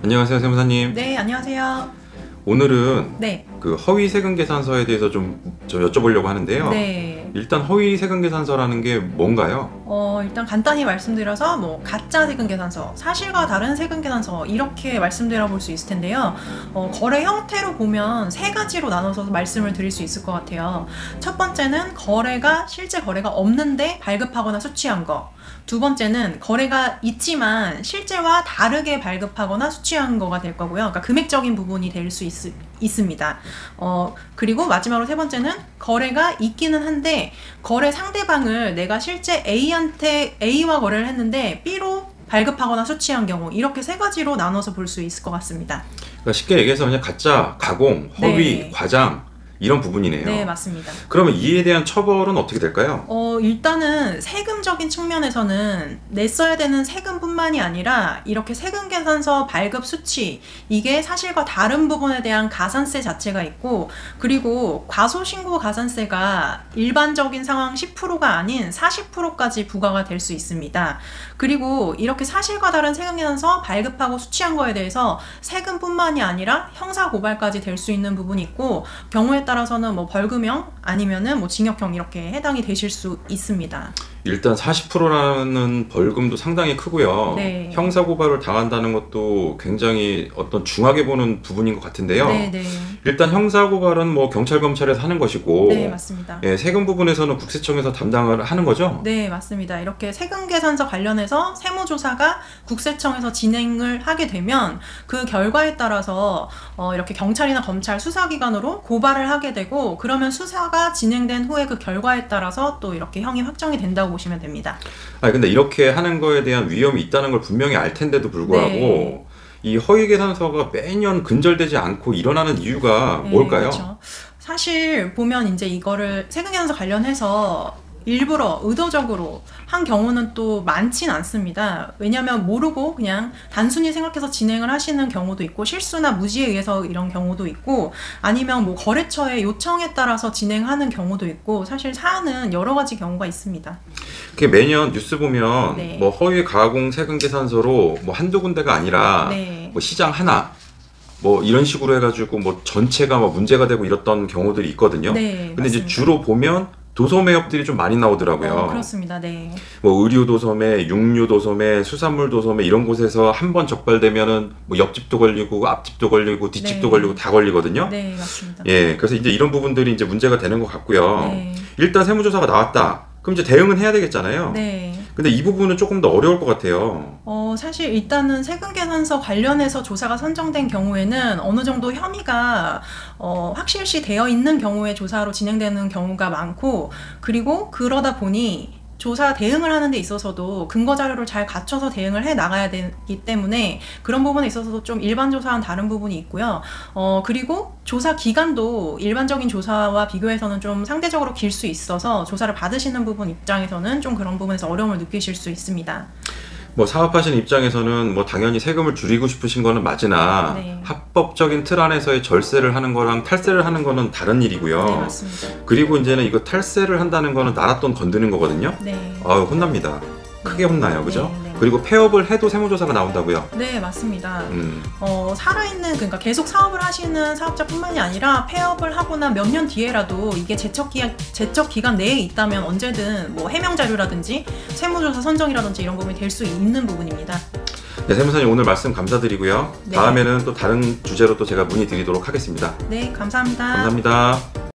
안녕하세요, 세무사님. 네, 안녕하세요. 오늘은 네. 그 허위 세금 계산서에 대해서 좀 여쭤보려고 하는데요. 네. 일단 허위 세금 계산서라는 게 뭔가요? 일단 간단히 말씀드려서 가짜 세금 계산서, 사실과 다른 세금 계산서 이렇게 말씀드려 볼 수 있을 텐데요. 거래 형태로 보면 세 가지로 나눠서 말씀을 드릴 수 있을 것 같아요. 첫 번째는 실제 거래가 없는데 발급하거나 수취한 거. 두 번째는 거래가 있지만 실제와 다르게 발급하거나 수취한 거가 될 거고요. 그러니까 금액적인 부분이 될 수 있습니다. 그리고 마지막으로 세 번째는 거래가 있기는 한데 거래 상대방을 내가 실제 A와 거래를 했는데 B로 발급하거나 수취한 경우, 이렇게 세 가지로 나눠서 볼 수 있을 것 같습니다. 그러니까 쉽게 얘기해서 그냥 가짜, 가공, 허위, 네. 과장 이런 부분이네요. 네, 맞습니다. 그러면 이에 대한 처벌은 어떻게 될까요? 일단은 세금적인 측면에서는 냈어야 되는 세금뿐만이 아니라 이렇게 세금 계산서 발급 수취, 이게 사실과 다른 부분에 대한 가산세 자체가 있고, 그리고 과소신고 가산세가 일반적인 상황 10%가 아닌 40%까지 부과가 될 수 있습니다. 그리고 이렇게 사실과 다른 세금 계산서 발급하고 수취한 거에 대해서 세금뿐만이 아니라 형사 고발까지 될 수 있는 부분이 있고, 경우에 따라서는 뭐 벌금형 아니면은 뭐 징역형 이렇게 해당이 되실 수 있습니다. 일단 40%라는 벌금도 상당히 크고요. 네. 형사고발을 당한다는 것도 굉장히 어떤 중하게 보는 부분인 것 같은데요. 네, 네. 일단 형사고발은 뭐 경찰 검찰에서 하는 것이고, 네, 맞습니다. 예, 세금 부분에서는 국세청에서 담당을 하는 거죠? 네, 맞습니다. 이렇게 세금 계산서 관련해서 세무조사가 국세청에서 진행을 하게 되면 그 결과에 따라서 이렇게 경찰이나 검찰 수사기관으로 고발을 하게 되고, 그러면 수사가 진행된 후에 그 결과에 따라서 또 이렇게 형이 확정이 된다고 보시면 됩니다. 근데 이렇게 하는 거에 대한 위험이 있다는 걸 분명히 알 텐데도 불구하고 네. 이 허위 계산서가 매년 근절되지 않고 일어나는 이유가 네, 뭘까요? 그렇죠. 사실 보면 이제 이거를 세금 계산서 관련해서 일부러 의도적으로 한 경우는 또 많진 않습니다. 왜냐하면 모르고 그냥 단순히 생각해서 진행을 하시는 경우도 있고, 실수나 무지에 의해서 이런 경우도 있고, 아니면 뭐 거래처의 요청에 따라서 진행하는 경우도 있고, 사실 사안은 여러 가지 경우가 있습니다. 그게 매년 뉴스 보면 네. 뭐 허위 가공 세금 계산서로 뭐 한두 군데가 아니라 네. 뭐 시장 하나 뭐 이런 식으로 해가지고 뭐 전체가 뭐 문제가 되고 이랬던 경우들이 있거든요. 네, 근데 이제 맞습니다. 주로 보면 도소매업들이 좀 많이 나오더라고요. 그렇습니다. 네. 뭐 의류 도소매, 육류 도소매, 수산물 도소매 이런 곳에서 한 번 적발되면은 뭐 옆집도 걸리고 앞집도 걸리고 뒷집도 네. 걸리고 다 걸리거든요. 네, 맞습니다. 예, 그래서 이제 이런 부분들이 이제 문제가 되는 것 같고요. 네. 일단 세무조사가 나왔다. 그럼 이제 대응은 해야 되겠잖아요. 네. 근데 이 부분은 조금 더 어려울 것 같아요. 사실 일단은 세금 계산서 관련해서 조사가 선정된 경우에는 어느 정도 혐의가 확실시 되어 있는 경우에 조사로 진행되는 경우가 많고, 그리고 그러다 보니 조사 대응을 하는 데 있어서도 근거 자료를 잘 갖춰서 대응을 해 나가야 되기 때문에 그런 부분에 있어서도 좀 일반 조사와는 다른 부분이 있고요. 그리고 조사 기간도 일반적인 조사와 비교해서는 좀 상대적으로 길 수 있어서 조사를 받으시는 부분 입장에서는 좀 그런 부분에서 어려움을 느끼실 수 있습니다. 뭐 사업하시는 입장에서는 뭐 당연히 세금을 줄이고 싶으신 거는 맞으나 네. 합법적인 틀 안에서의 절세를 하는 거랑 탈세를 하는 거는 다른 일이고요. 네, 맞습니다. 그리고 이제는 이거 탈세를 한다는 거는 나라 돈 건드는 거거든요. 네. 혼납니다. 크게 혼나요, 그죠? 네, 네. 그리고 폐업을 해도 세무조사가 나온다고요. 네, 맞습니다. 음. 살아있는, 그러니까 계속 사업을 하시는 사업자뿐만이 아니라 폐업을 하거나 몇 년 뒤에라도 이게 제척 기간 내에 있다면 언제든 뭐 해명 자료라든지 세무조사 선정이라든지 이런 부분이 될 수 있는 부분입니다. 네, 세무사님 오늘 말씀 감사드리고요. 네. 다음에는 또 다른 주제로 또 제가 문의 드리도록 하겠습니다. 네, 감사합니다. 감사합니다.